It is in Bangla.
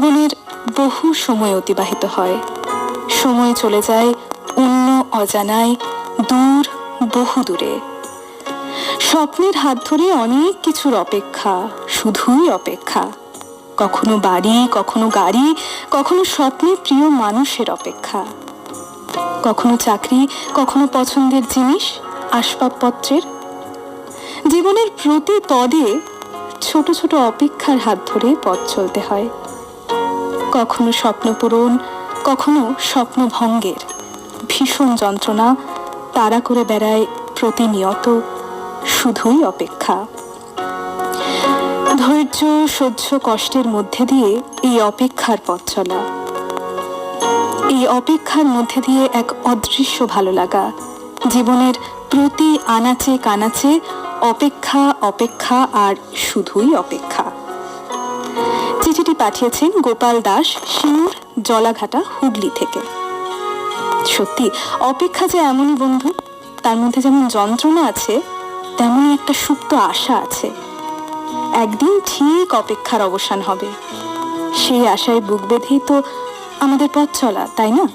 জীবনের বহু সময় অতিবাহিত হয়, সময় চলে যায় অন্য অজানায়, দূর, বহু দূরে। স্বপ্নের হাত ধরে অনেক কিছুর অপেক্ষা, শুধুই অপেক্ষা। কখনো বাড়ি, কখনো গাড়ি, কখনো স্বপ্নে প্রিয় মানুষের অপেক্ষা। কখনো চাকরি, কখনো পছন্দের জিনিস, আসবাবপত্রের। জীবনের প্রতি পদে ছোট ছোট অপেক্ষার হাত ধরে পথ চলতে হয়। কখনো স্বপ্ন পূরণ, কখনো স্বপ্ন ভঙ্গের ভীষণ যন্ত্রণা তাড়া করে বেড়ায় প্রতিনিয়ত, শুধুই অপেক্ষা। ধৈর্য, সহ্য, কষ্টের মধ্যে দিয়ে এই অপেক্ষার পথ চলা, এই অপেক্ষার মধ্যে দিয়ে এক অদৃশ্য ভালো লাগা। জীবনের প্রতি আনাচে কানাচে অপেক্ষা, অপেক্ষা আর শুধুই অপেক্ষা। চিঠিটি পাঠিয়েছেন গোপাল দাস, সিঙ্গুর, জলাঘাটা, হুগলি থেকে। সত্যি অপেক্ষা যে এমনই বন্ধু, তার মধ্যে যেমন যন্ত্রণা আছে, তেমনই একটা সুপ্ত আশা আছে। একদিন ঠিক অপেক্ষার অবসান হবে, সেই আশায় বুক বেঁধেই তো আমাদের পথ চলা, তাই না?